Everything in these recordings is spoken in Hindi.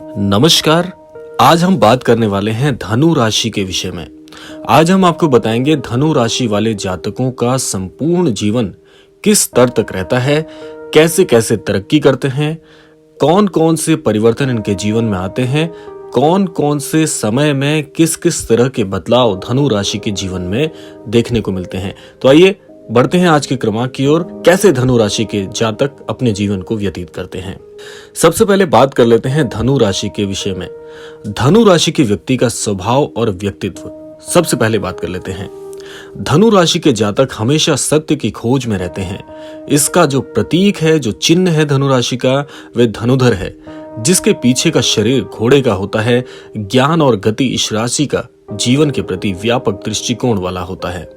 नमस्कार। आज हम बात करने वाले हैं धनु राशि के विषय में। आज हम आपको बताएंगे धनु राशि वाले जातकों का संपूर्ण जीवन किस स्तर तक रहता है, कैसे कैसे तरक्की करते हैं, कौन कौन से परिवर्तन इनके जीवन में आते हैं, कौन कौन से समय में किस किस तरह के बदलाव धनु राशि के जीवन में देखने को मिलते हैं। तो आइए बढ़ते हैं आज के क्रमांक की ओर, कैसे धनु राशि के जातक अपने जीवन को व्यतीत करते हैं। सबसे पहले बात कर लेते हैं धनु राशि के विषय में। धनु राशि के व्यक्ति का स्वभाव और व्यक्तित्व सबसे पहले बात कर लेते हैं। धनु राशि के जातक हमेशा सत्य की खोज में रहते हैं। इसका जो प्रतीक है, जो चिन्ह है धनु राशि का, वह धनुधर है, जिसके पीछे का शरीर घोड़े का होता है। ज्ञान और गति इस राशि का जीवन के प्रति व्यापक दृष्टिकोण वाला होता है।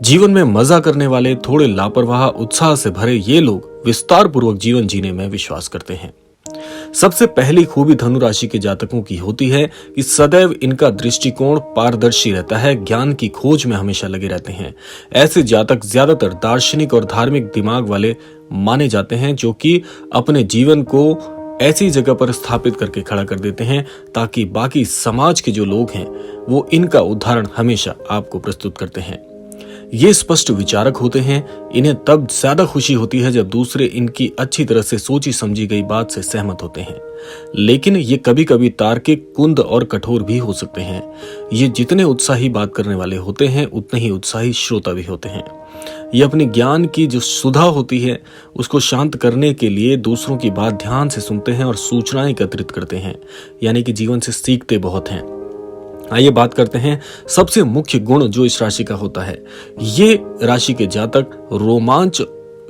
जीवन में मजा करने वाले, थोड़े लापरवाह, उत्साह से भरे ये लोग विस्तार पूर्वक जीवन जीने में विश्वास करते हैं। सबसे पहली खूबी धनु राशि के जातकों की होती है कि सदैव इनका दृष्टिकोण पारदर्शी रहता है। ज्ञान की खोज में हमेशा लगे रहते हैं। ऐसे जातक ज्यादातर दार्शनिक और धार्मिक दिमाग वाले माने जाते हैं, जो कि अपने जीवन को ऐसी जगह पर स्थापित करके खड़ा कर देते हैं ताकि बाकी समाज के जो लोग हैं वो इनका उदाहरण हमेशा आपको प्रस्तुत करते हैं। ये स्पष्ट विचारक होते हैं। इन्हें तब ज्यादा खुशी होती है जब दूसरे इनकी अच्छी तरह से सोची समझी गई बात से सहमत होते हैं, लेकिन ये कभी कभी तार्किक, कुंद और कठोर भी हो सकते हैं। ये जितने उत्साही बात करने वाले होते हैं उतने ही उत्साही श्रोता भी होते हैं। ये अपने ज्ञान की जो सुधा होती है उसको शांत करने के लिए दूसरों की बात ध्यान से सुनते हैं और सूचनाएं एकत्रित करते हैं, यानी कि जीवन से सीखते बहुत हैं। आइए बात करते हैं सबसे मुख्य गुण जो इस राशि का होता है। ये राशि के जातक रोमांच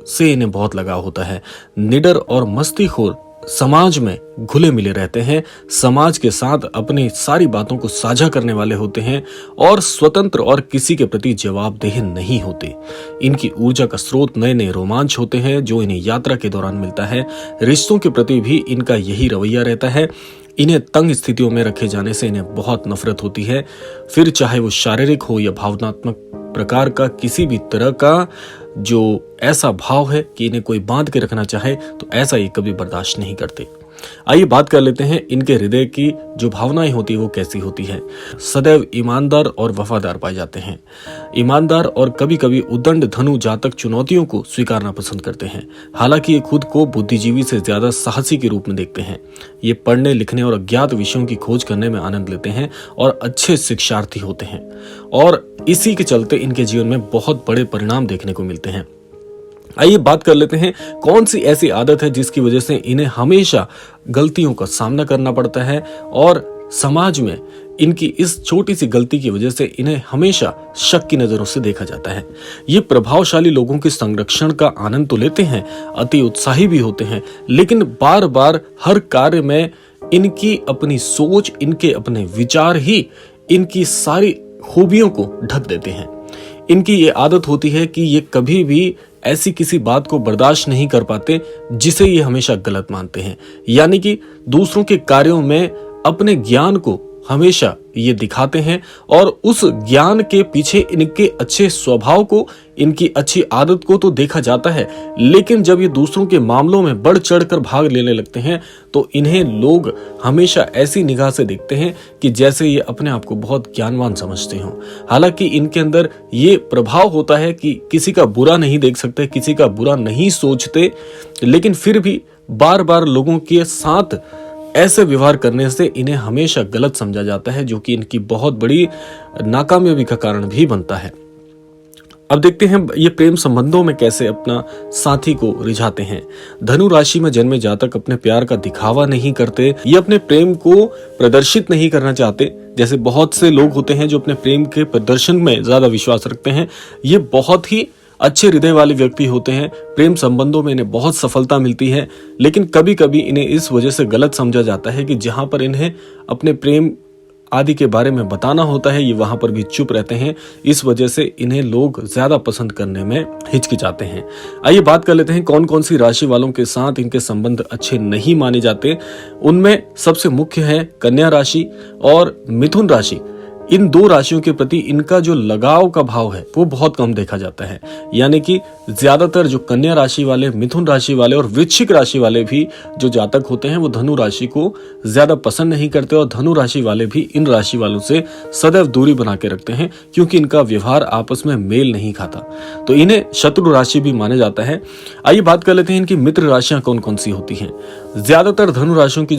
से इन्हें बहुत लगाव होता है। निडर और मस्तीखोर समाज में घुले मिले रहते हैं। समाज के साथ अपनी सारी बातों को साझा करने वाले होते हैं और स्वतंत्र और किसी के प्रति जवाबदेह नहीं होते। इनकी ऊर्जा का स्रोत नए नए रोमांच होते हैं जो इन्हें यात्रा के दौरान मिलता है। रिश्तों के प्रति भी इनका यही रवैया रहता है। इन्हें तंग स्थितियों में रखे जाने से इन्हें बहुत नफरत होती है। फिर चाहे वो शारीरिक हो या भावनात्मक प्रकार का, किसी भी तरह का जो ऐसा भाव है कि इन्हें कोई बांध के रखना चाहे तो ऐसा ये कभी बर्दाश्त नहीं करते। आइए बात कर लेते हैं इनके हृदय की जो भावनाएं होती है वो कैसी होती है। सदैव ईमानदार और वफादार पाए जाते हैं। ईमानदार और कभी कभी उद्दंड धनु जातक चुनौतियों को स्वीकारना पसंद करते हैं। हालांकि ये खुद को बुद्धिजीवी से ज्यादा साहसी के रूप में देखते हैं। ये पढ़ने, लिखने और अज्ञात विषयों की खोज करने में आनंद लेते हैं और अच्छे शिक्षार्थी होते हैं, और इसी के चलते इनके जीवन में बहुत बड़े परिणाम देखने को मिलते हैं। आइए बात कर लेते हैं कौन सी ऐसी आदत है जिसकी वजह से इन्हें हमेशा गलतियों का सामना करना पड़ता है और समाज में इनकी इस छोटी सी गलती की वजह से इन्हें हमेशा शक की नजरों से देखा जाता है। ये प्रभावशाली लोगों के संरक्षण का आनंद तो लेते हैं, अति उत्साही भी होते हैं, लेकिन बार बार हर कार्य में इनकी अपनी सोच, इनके अपने विचार ही इनकी सारी खूबियों को ढक देते हैं। इनकी ये आदत होती है कि ये कभी भी ऐसी किसी बात को बर्दाश्त नहीं कर पाते जिसे ये हमेशा गलत मानते हैं, यानी कि दूसरों के कार्यों में अपने ज्ञान को हमेशा ये दिखाते हैं और उस ज्ञान के पीछे इनके अच्छे स्वभाव को, इनकी अच्छी आदत को तो देखा जाता है, लेकिन जब ये दूसरों के मामलों में बढ़ चढ़कर भाग लेने लगते हैं तो इन्हें लोग हमेशा ऐसी निगाह से देखते हैं कि जैसे ये अपने आप को बहुत ज्ञानवान समझते हों। हालांकि इनके अंदर ये प्रभाव होता है कि किसी का बुरा नहीं देख सकते, किसी का बुरा नहीं सोचते, लेकिन फिर भी बार बार लोगों के साथ ऐसे व्यवहार करने से इन्हें हमेशा गलत समझा जाता है, जो कि इनकी बहुत बड़ी नाकामयाबी का कारण भी बनता है। अब देखते हैं ये प्रेम संबंधों में कैसे अपना साथी को रिझाते हैं। धनु राशि में जन्मे जातक अपने प्यार का दिखावा नहीं करते। ये अपने प्रेम को प्रदर्शित नहीं करना चाहते। जैसे बहुत से लोग होते हैं जो अपने प्रेम के प्रदर्शन में ज्यादा विश्वास रखते हैं। ये बहुत ही अच्छे हृदय वाले व्यक्ति होते हैं। प्रेम संबंधों में इन्हें बहुत सफलता मिलती है, लेकिन कभी कभी इन्हें इस वजह से गलत समझा जाता है कि जहां पर इन्हें अपने प्रेम आदि के बारे में बताना होता है ये वहां पर भी चुप रहते हैं। इस वजह से इन्हें लोग ज्यादा पसंद करने में हिचकिचाते हैं। आइए बात कर लेते हैं कौन कौन सी राशि वालों के साथ इनके संबंध अच्छे नहीं माने जाते। उनमें सबसे मुख्य है कन्या राशि और मिथुन राशि। इन दो राशियों के प्रति इनका जो लगाव का भाव है वो बहुत कम देखा जाता है, यानी कि ज्यादातर जो कन्या राशि वाले, मिथुन राशि वाले और वृश्चिक राशि वाले भी जो जातक होते हैं वो धनु राशि को ज्यादा पसंद नहीं करते और धनु राशि वाले भी इन राशि वालों से सदैव दूरी बना के रखते हैं क्योंकि इनका व्यवहार आपस में मेल नहीं खाता, तो इन्हें शत्रु राशि भी माना जाता है। आइए बात कर लेते हैं इनकी मित्र राशियां कौन कौन सी होती हैं। ज्यादातर धनु राशियों की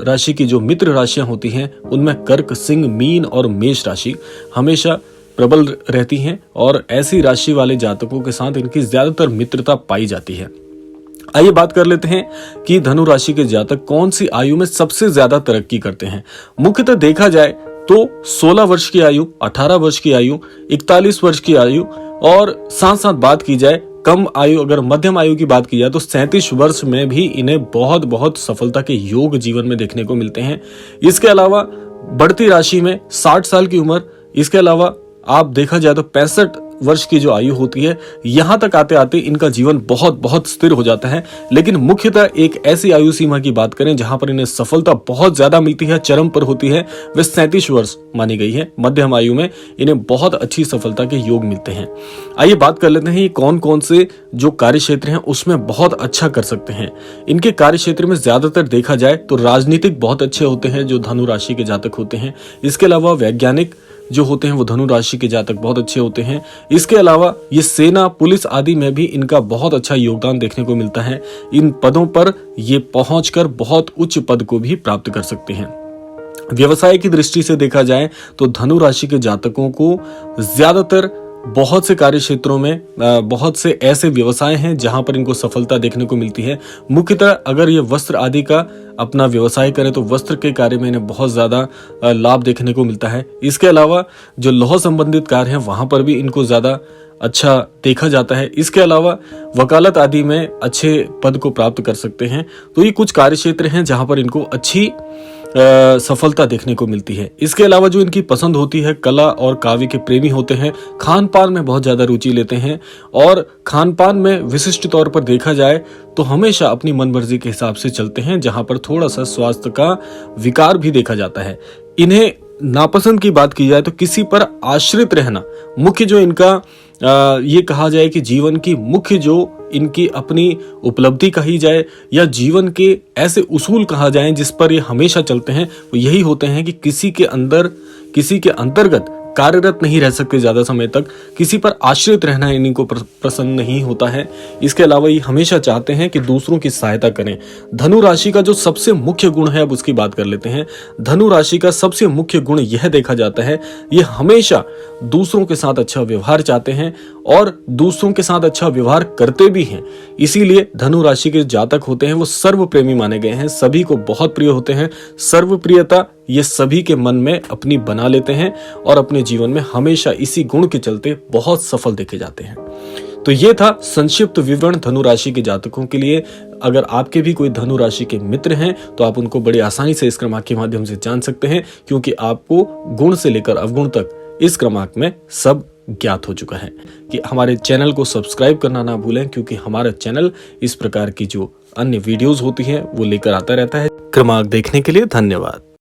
राशि की जो मित्र राशियां होती हैं उनमें कर्क, सिंह, मीन और मेष राशि हमेशा प्रबल रहती हैं और ऐसी राशि वाले जातकों के साथ इनकी ज्यादातर मित्रता पाई जाती है। आइए बात कर लेते हैं कि धनु राशि के जातक कौन सी आयु में सबसे ज्यादा तरक्की करते हैं। मुख्यतः देखा जाए तो 16 वर्ष की आयु, 18 वर्ष की आयु, 41 वर्ष की आयु और साथ साथ बात की जाए कम आयु, अगर मध्यम आयु की बात की जाए तो 37 वर्ष में भी इन्हें बहुत बहुत सफलता के योग जीवन में देखने को मिलते हैं। इसके अलावा बढ़ती राशि में 60 साल की उम्र, इसके अलावा आप देखा जाए तो 65 वर्ष की जो आयु होती है, यहां तक आते आते इनका जीवन बहुत बहुत स्थिर हो जाता है। लेकिन मुख्यतः एक ऐसी आयु सीमा की बात करें जहां पर इन्हें सफलता बहुत ज्यादा मिलती है, चरम पर होती है, वे 37 वर्ष मानी गई है। मध्यम आयु में इन्हें बहुत अच्छी सफलता के योग मिलते हैं। आइए बात कर लेते हैं ये कौन कौन से जो कार्य क्षेत्र हैं उसमें बहुत अच्छा कर सकते हैं। इनके कार्य क्षेत्र में ज्यादातर देखा जाए तो राजनीतिक बहुत अच्छे होते हैं जो धनु राशि के जातक होते हैं। इसके अलावा वैज्ञानिक जो होते हैं वो धनु राशि के जातक बहुत अच्छे होते हैं। इसके अलावा ये सेना, पुलिस आदि में भी इनका बहुत अच्छा योगदान देखने को मिलता है। इन पदों पर ये पहुंचकर बहुत उच्च पद को भी प्राप्त कर सकते हैं। व्यवसाय की दृष्टि से देखा जाए तो धनु राशि के जातकों को ज्यादातर बहुत से कार्य क्षेत्रों में बहुत से ऐसे व्यवसाय हैं जहां पर इनको सफलता देखने को मिलती है। मुख्यतः अगर ये वस्त्र आदि का अपना व्यवसाय करें तो वस्त्र के कार्य में इन्हें बहुत ज्यादा लाभ देखने को मिलता है। इसके अलावा जो लौह संबंधित कार्य हैं वहां पर भी इनको ज्यादा अच्छा देखा जाता है। इसके अलावा वकालत आदि में अच्छे पद को प्राप्त कर सकते हैं। तो ये कुछ कार्य क्षेत्र हैं जहां पर इनको अच्छी सफलता देखने को मिलती है। इसके अलावा जो इनकी पसंद होती है, कला और काव्य के प्रेमी होते हैं, खान पान में बहुत ज्यादा रुचि लेते हैं और खान पान में विशिष्ट तौर पर देखा जाए तो हमेशा अपनी मनमर्जी के हिसाब से चलते हैं जहां पर थोड़ा सा स्वास्थ्य का विकार भी देखा जाता है। इन्हें नापसंद की बात की जाए तो किसी पर आश्रित रहना मुख्य जो इनका ये कहा जाए कि जीवन की मुख्य जो इनकी अपनी उपलब्धि कही जाए या जीवन के ऐसे उसूल कहा जाए जिस पर ये हमेशा चलते हैं वो यही होते हैं कि किसी के अंतर्गत कार्यरत नहीं रह सकते ज्यादा समय तक, किसी पर आश्रित रहना इनको पसंद नहीं होता है। इसके अलावा ये हमेशा चाहते हैं कि दूसरों की सहायता करें। धनु राशि का जो सबसे मुख्य गुण है अब उसकी बात कर लेते हैं। धनु राशि का सबसे मुख्य गुण यह देखा जाता है ये हमेशा दूसरों के साथ अच्छा व्यवहार चाहते हैं और दूसरों के साथ अच्छा व्यवहार करते भी हैं। इसीलिए धनु राशि के जातक होते हैं वो सर्व प्रेमी माने गए हैं, सभी को बहुत प्रिय होते हैं। सर्वप्रियता ये सभी के मन में अपनी बना लेते हैं और अपने जीवन में हमेशा इसी गुण के चलते बहुत सफल देखे जाते हैं। तो ये था संक्षिप्त विवरण धनु राशि के जातकों के लिए। अगर आपके भी कोई धनु राशि के मित्र हैं तो आप उनको बड़ी आसानी से इस क्रमांक के माध्यम से जान सकते हैं क्योंकि आपको गुण से लेकर अवगुण तक इस क्रमांक में सब ज्ञात हो चुका है। कि हमारे चैनल को सब्सक्राइब करना ना भूलें क्योंकि हमारा चैनल इस प्रकार की जो अन्य वीडियोस होती हैं वो लेकर आता रहता है। क्रमांक देखने के लिए धन्यवाद।